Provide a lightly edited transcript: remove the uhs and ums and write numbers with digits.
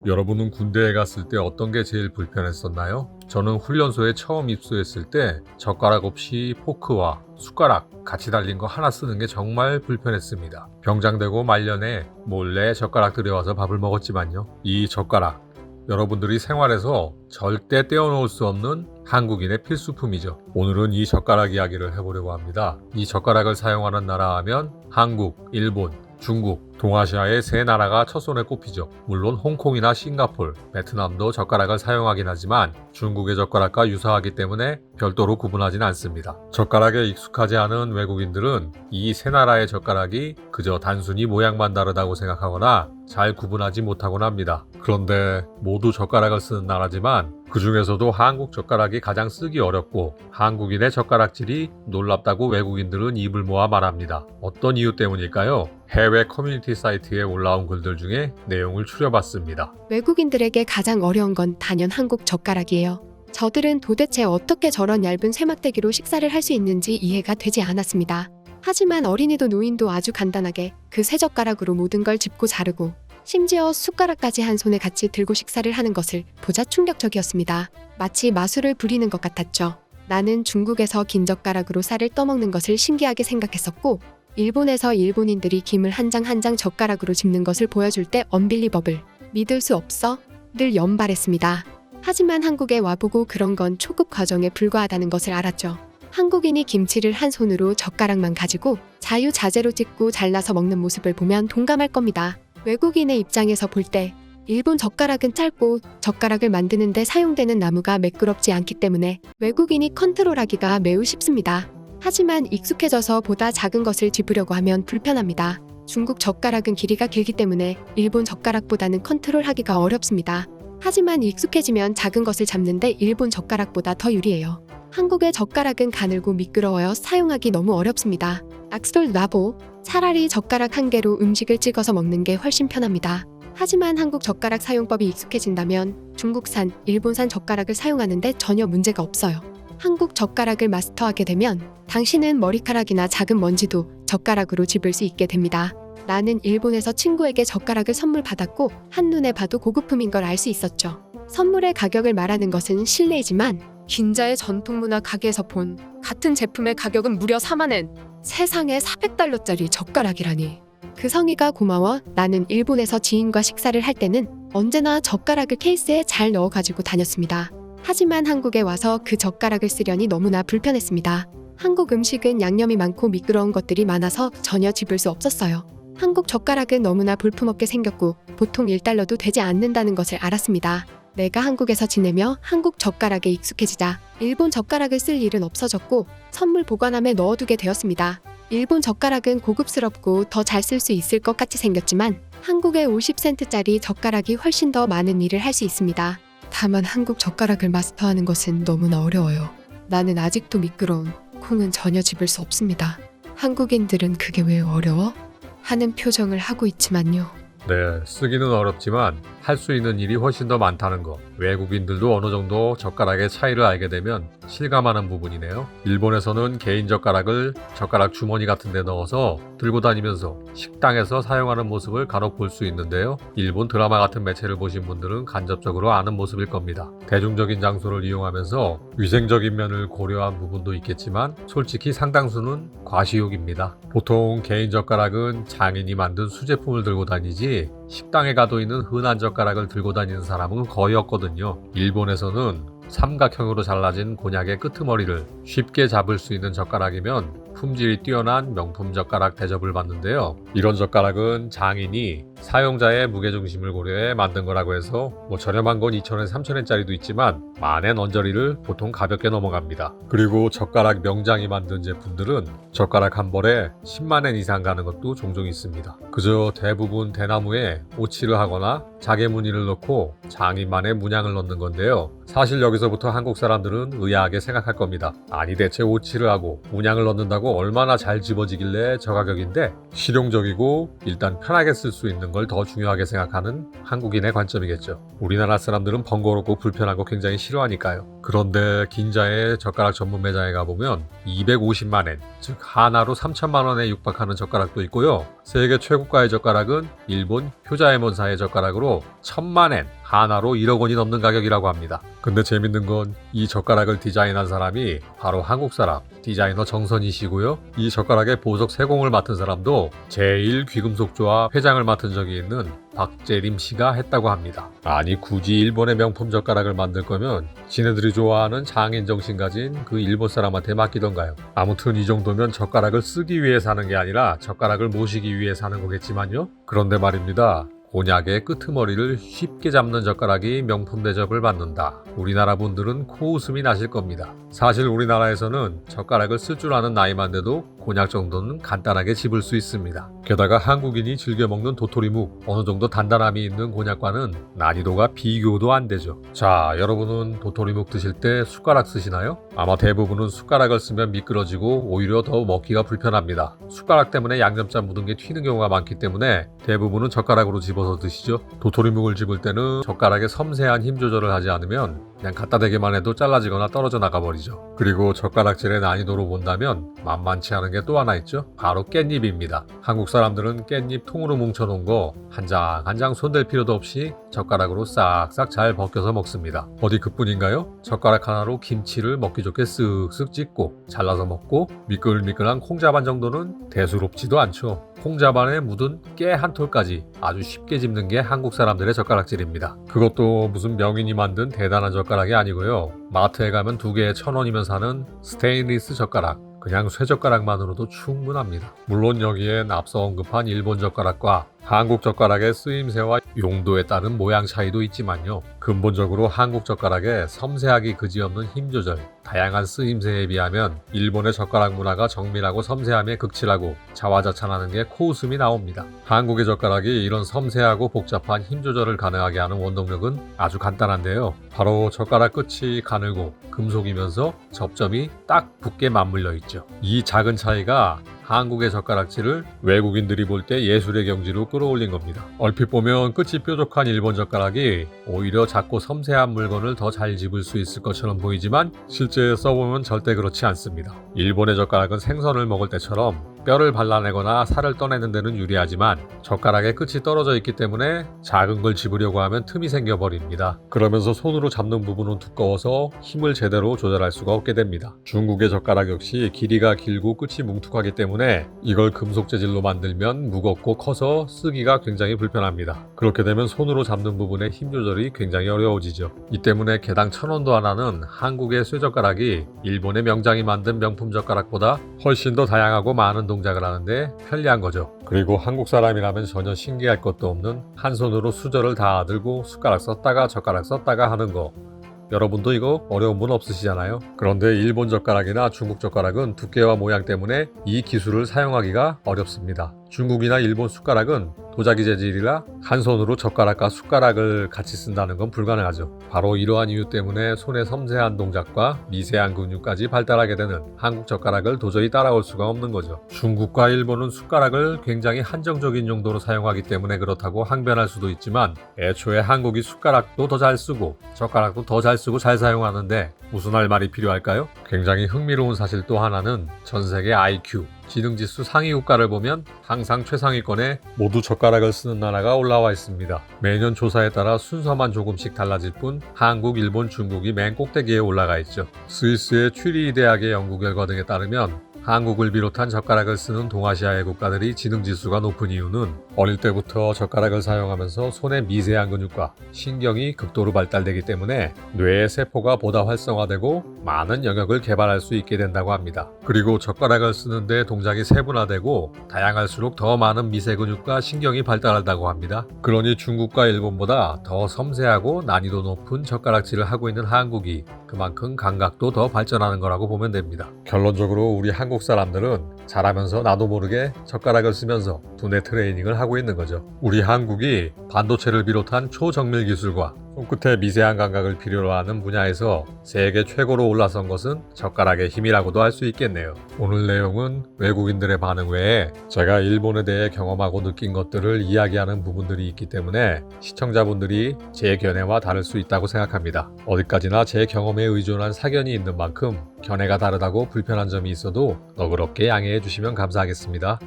여러분은 군대에 갔을 때 어떤 게 제일 불편했었나요? 저는 훈련소에 처음 입소했을 때 젓가락 없이 포크와 숟가락 같이 달린 거 하나 쓰는 게 정말 불편했습니다. 병장되고 말년에 몰래 젓가락 들여와서 밥을 먹었지만요. 이 젓가락, 여러분들이 생활에서 절대 떼어놓을 수 없는 한국인의 필수품이죠. 오늘은 이 젓가락 이야기를 해보려고 합니다. 이 젓가락을 사용하는 나라 하면 한국, 일본, 중국, 동아시아의 세 나라가 첫손에 꼽히죠. 물론 홍콩이나 싱가폴, 베트남도 젓가락을 사용하긴 하지만 중국의 젓가락과 유사하기 때문에 별도로 구분하진 않습니다. 젓가락에 익숙하지 않은 외국인들은 이 세 나라의 젓가락이 그저 단순히 모양만 다르다고 생각하거나 잘 구분하지 못하곤 합니다. 그런데 모두 젓가락을 쓰는 나라지만 그 중에서도 한국 젓가락이 가장 쓰기 어렵고 한국인의 젓가락질이 놀랍다고 외국인들은 입을 모아 말합니다. 어떤 이유 때문일까요? 해외 커뮤니티 사이트에 올라온 글들 중에 내용을 추려봤습니다. 외국인들에게 가장 어려운 건 단연 한국 젓가락이에요. 저들은 도대체 어떻게 저런 얇은 쇠막대기로 식사를 할 수 있는지 이해가 되지 않았습니다. 하지만 어린이도 노인도 아주 간단하게 그 쇠젓가락으로 모든 걸 짚고 자르고 심지어 숟가락까지 한 손에 같이 들고 식사를 하는 것을 보자 충격적이었습니다. 마치 마술을 부리는 것 같았죠. 나는 중국에서 긴 젓가락으로 쌀을 떠먹는 것을 신기하게 생각했었고 일본에서 일본인들이 김을 한 장 한 장 젓가락으로 짚는 것을 보여줄 때 언빌리버블, 믿을 수 없어? 늘 연발했습니다. 하지만 한국에 와보고 그런 건 초급 과정에 불과하다는 것을 알았죠. 한국인이 김치를 한 손으로 젓가락만 가지고 자유자재로 찍고 잘라서 먹는 모습을 보면 동감할 겁니다. 외국인의 입장에서 볼 때 일본 젓가락은 짧고 젓가락을 만드는데 사용되는 나무가 매끄럽지 않기 때문에 외국인이 컨트롤하기가 매우 쉽습니다. 하지만 익숙해져서 보다 작은 것을 짚으려고 하면 불편합니다. 중국 젓가락은 길이가 길기 때문에 일본 젓가락보다는 컨트롤하기가 어렵습니다. 하지만 익숙해지면 작은 것을 잡는데 일본 젓가락보다 더 유리해요. 한국의 젓가락은 가늘고 미끄러워요. 사용하기 너무 어렵습니다. 악솔 놔보, 차라리 젓가락 한 개로 음식을 찍어서 먹는 게 훨씬 편합니다. 하지만 한국 젓가락 사용법이 익숙해진다면 중국산, 일본산 젓가락을 사용하는데 전혀 문제가 없어요. 한국 젓가락을 마스터하게 되면 당신은 머리카락이나 작은 먼지도 젓가락으로 집을 수 있게 됩니다. 나는 일본에서 친구에게 젓가락을 선물 받았고 한눈에 봐도 고급품인 걸 알 수 있었죠. 선물의 가격을 말하는 것은 실례이지만 긴자의 전통문화 가게에서 본 같은 제품의 가격은 무려 4만엔. 세상에 400달러짜리 젓가락이라니. 그 성의가 고마워. 나는 일본에서 지인과 식사를 할 때는 언제나 젓가락을 케이스에 잘 넣어 가지고 다녔습니다. 하지만 한국에 와서 그 젓가락을 쓰려니 너무나 불편했습니다. 한국 음식은 양념이 많고 미끄러운 것들이 많아서 전혀 집을 수 없었어요. 한국 젓가락은 너무나 볼품없게 생겼고 보통 1달러도 되지 않는다는 것을 알았습니다. 내가 한국에서 지내며 한국 젓가락에 익숙해지자 일본 젓가락을 쓸 일은 없어졌고 선물 보관함에 넣어두게 되었습니다. 일본 젓가락은 고급스럽고 더 잘 쓸 수 있을 것 같이 생겼지만 한국의 50센트짜리 젓가락이 훨씬 더 많은 일을 할 수 있습니다. 다만 한국 젓가락을 마스터하는 것은 너무나 어려워요. 나는 아직도 미끄러운 콩은 전혀 집을 수 없습니다. 한국인들은 그게 왜 어려워? 하는 표정을 하고 있지만요. 네, 쓰기는 어렵지만 할 수 있는 일이 훨씬 더 많다는 것. 외국인들도 어느 정도 젓가락의 차이를 알게 되면 실감하는 부분이네요. 일본에서는 개인 젓가락을 젓가락 주머니 같은 데 넣어서 들고 다니면서 식당에서 사용하는 모습을 간혹 볼 수 있는데요. 일본 드라마 같은 매체를 보신 분들은 간접적으로 아는 모습일 겁니다. 대중적인 장소를 이용하면서 위생적인 면을 고려한 부분도 있겠지만 솔직히 상당수는 과시욕입니다. 보통 개인 젓가락은 장인이 만든 수제품을 들고 다니지 식당에 가도 있는 흔한 젓가락을 들고 다니는 사람은 거의 없거든요. 일본에서는 삼각형으로 잘라진 곤약의 끄트머리를 쉽게 잡을 수 있는 젓가락이면 품질이 뛰어난 명품 젓가락 대접을 받는데요. 이런 젓가락은 장인이 사용자의 무게중심을 고려해 만든 거라고 해서 저렴한 건 2,000엔, 3,000엔짜리도 있지만 만엔 언저리를 보통 가볍게 넘어갑니다. 그리고 젓가락 명장이 만든 제품들은 젓가락 한 벌에 10만엔 이상 가는 것도 종종 있습니다. 그저 대부분 대나무에 오치를 하거나 자개 무늬를 넣고 장인만의 문양을 넣는 건데요. 사실 여기서부터 한국 사람들은 의아하게 생각할 겁니다. 아니 대체 오치를 하고 문양을 넣는다고 얼마나 잘 집어지길래 저 가격인데? 실용적이고 일단 편하게 쓸 수 있는 걸 더 중요하게 생각하는 한국인의 관점이겠죠. 우리나라 사람들은 번거롭고 불편한 거 굉장히 싫어하니까요. 그런데 긴자의 젓가락 전문 매장에 가보면 250만엔, 즉 하나로 3천만 원에 육박하는 젓가락도 있고요. 세계 최고가의 젓가락은 일본 효자에몬사의 젓가락으로 1000만엔, 하나로 1억 원이 넘는 가격이라고 합니다. 근데 재밌는 건 이 젓가락을 디자인한 사람이 바로 한국 사람, 디자이너 정선희 씨고요. 이 젓가락의 보석 세공을 맡은 사람도 제1귀금속조합 회장을 맡은 적이 있는 박재림 씨가 했다고 합니다. 아니 굳이 일본의 명품 젓가락을 만들 거면 지네들이 좋아하는 장인 정신 가진 그 일본 사람한테 맡기던가요. 아무튼 이 정도면 젓가락을 쓰기 위해 사는 게 아니라 젓가락을 모시기 위해 사는 거겠지만요. 그런데 말입니다. 곤약의 끄트머리를 쉽게 잡는 젓가락이 명품 대접을 받는다. 우리나라 분들은 코웃음이 나실 겁니다. 사실 우리나라에서는 젓가락을 쓸 줄 아는 나이만 돼도 곤약 정도는 간단하게 집을 수 있습니다. 게다가 한국인이 즐겨 먹는 도토리묵, 어느 정도 단단함이 있는 곤약과는 난이도가 비교도 안 되죠. 자, 여러분은 도토리묵 드실 때 숟가락 쓰시나요? 아마 대부분은 숟가락을 쓰면 미끄러지고 오히려 더 먹기가 불편합니다. 숟가락 때문에 양념장 묻은 게 튀는 경우가 많기 때문에 대부분은 젓가락으로 집어서 드시죠. 도토리묵을 집을 때는 젓가락에 섬세한 힘 조절을 하지 않으면 그냥 갖다 대기만 해도 잘라지거나 떨어져 나가버리죠. 그리고 젓가락질의 난이도로 본다면 만만치 않은 게 또 하나 있죠. 바로 깻잎입니다. 한국 사람들은 깻잎 통으로 뭉쳐놓은 거 한 장 한 장 손댈 필요도 없이 젓가락으로 싹싹 잘 벗겨서 먹습니다. 어디 그뿐인가요? 젓가락 하나로 김치를 먹기 좋게 쓱쓱 찢고 잘라서 먹고 미끌미끌한 콩자반 정도는 대수롭지도 않죠. 콩자반에 묻은 깨 한 톨까지 아주 쉽게 집는 게 한국 사람들의 젓가락질입니다. 그것도 무슨 명인이 만든 대단한 젓가락이 아니고요. 마트에 가면 2개에 1,000원이면 사는 스테인리스 젓가락, 그냥 쇠젓가락만으로도 충분합니다. 물론 여기엔 앞서 언급한 일본 젓가락과 한국 젓가락의 쓰임새와 용도에 따른 모양 차이도 있지만요. 근본적으로 한국 젓가락의 섬세하기 그지없는 힘 조절, 다양한 쓰임새에 비하면 일본의 젓가락 문화가 정밀하고 섬세함에 극치라고 자화자찬하는 게 코웃음이 나옵니다. 한국의 젓가락이 이런 섬세하고 복잡한 힘 조절을 가능하게 하는 원동력은 아주 간단한데요. 바로 젓가락 끝이 가늘고 금속이면서 접점이 딱 붙게 맞물려 있죠. 이 작은 차이가 한국의 젓가락질을 외국인들이 볼 때 예술의 경지로 끌어올린 겁니다. 얼핏 보면 끝이 뾰족한 일본 젓가락이 오히려 작고 섬세한 물건을 더 잘 집을 수 있을 것처럼 보이지만 실제 써보면 절대 그렇지 않습니다. 일본의 젓가락은 생선을 먹을 때처럼 뼈를 발라내거나 살을 떠내는 데는 유리하지만 젓가락의 끝이 떨어져 있기 때문에 작은 걸 집으려고 하면 틈이 생겨버립니다. 그러면서 손으로 잡는 부분은 두꺼워서 힘을 제대로 조절할 수가 없게 됩니다. 중국의 젓가락 역시 길이가 길고 끝이 뭉툭하기 때문에 이걸 금속 재질로 만들면 무겁고 커서 쓰기가 굉장히 불편합니다. 그렇게 되면 손으로 잡는 부분의 힘 조절이 굉장히 어려워지죠. 이 때문에 개당 1,000원도 안 하는 한국의 쇠젓가락이 일본의 명장이 만든 명품 젓가락보다 훨씬 더 다양하고 많은 동작을 하는데 편리한 거죠. 그리고 한국 사람이라면 전혀 신기할 것도 없는 한 손으로 수저를 다 들고 숟가락 썼다가 젓가락 썼다가 하는 거. 여러분도 이거 어려운 분 없으시잖아요. 그런데 일본 젓가락이나 중국 젓가락은 두께와 모양 때문에 이 기술을 사용하기가 어렵습니다. 중국이나 일본 숟가락은 도자기 재질이라 한 손으로 젓가락과 숟가락을 같이 쓴다는 건 불가능하죠. 바로 이러한 이유 때문에 손의 섬세한 동작과 미세한 근육까지 발달하게 되는 한국 젓가락을 도저히 따라올 수가 없는 거죠. 중국과 일본은 숟가락을 굉장히 한정적인 용도로 사용하기 때문에 그렇다고 항변할 수도 있지만 애초에 한국이 숟가락도 더 잘 쓰고 젓가락도 더 잘 쓰고 잘 사용하는데 무슨 할 말이 필요할까요? 굉장히 흥미로운 사실 또 하나는 전 세계 IQ, 지능지수 상위 국가를 보면 항상 최상위권에 모두 젓가락을 쓰는 나라가 올라와 있습니다. 매년 조사에 따라 순서만 조금씩 달라질 뿐 한국, 일본, 중국이 맨 꼭대기에 올라가 있죠. 스위스의 취리 대학의 연구 결과 등에 따르면 한국을 비롯한 젓가락을 쓰는 동아시아의 국가들이 지능지수가 높은 이유는 어릴 때부터 젓가락을 사용하면서 손의 미세한 근육과 신경이 극도로 발달되기 때문에 뇌의 세포가 보다 활성화되고 많은 영역을 개발할 수 있게 된다고 합니다. 그리고 젓가락을 쓰는데 동작이 세분화되고 다양할수록 더 많은 미세 근육과 신경이 발달한다고 합니다. 그러니 중국과 일본보다 더 섬세하고 난이도 높은 젓가락질을 하고 있는 한국이 그만큼 감각도 더 발전하는 거라고 보면 됩니다. 결론적으로 우리 한국 사람들은 잘하면서 나도 모르게 젓가락을 쓰면서 두뇌 트레이닝을 하고 있는 거죠. 우리 한국이 반도체를 비롯한 초정밀 기술과 손끝의 미세한 감각을 필요로 하는 분야에서 세계 최고로 올라선 것은 젓가락의 힘이라고도 할 수 있겠네요. 오늘 내용은 외국인들의 반응 외에 제가 일본에 대해 경험하고 느낀 것들을 이야기하는 부분들이 있기 때문에 시청자분들이 제 견해와 다를 수 있다고 생각합니다. 어디까지나 제 경험에 의존한 사견이 있는 만큼 견해가 다르다고 불편한 점이 있어도 너그럽게 양해해 주시면 감사하겠습니다.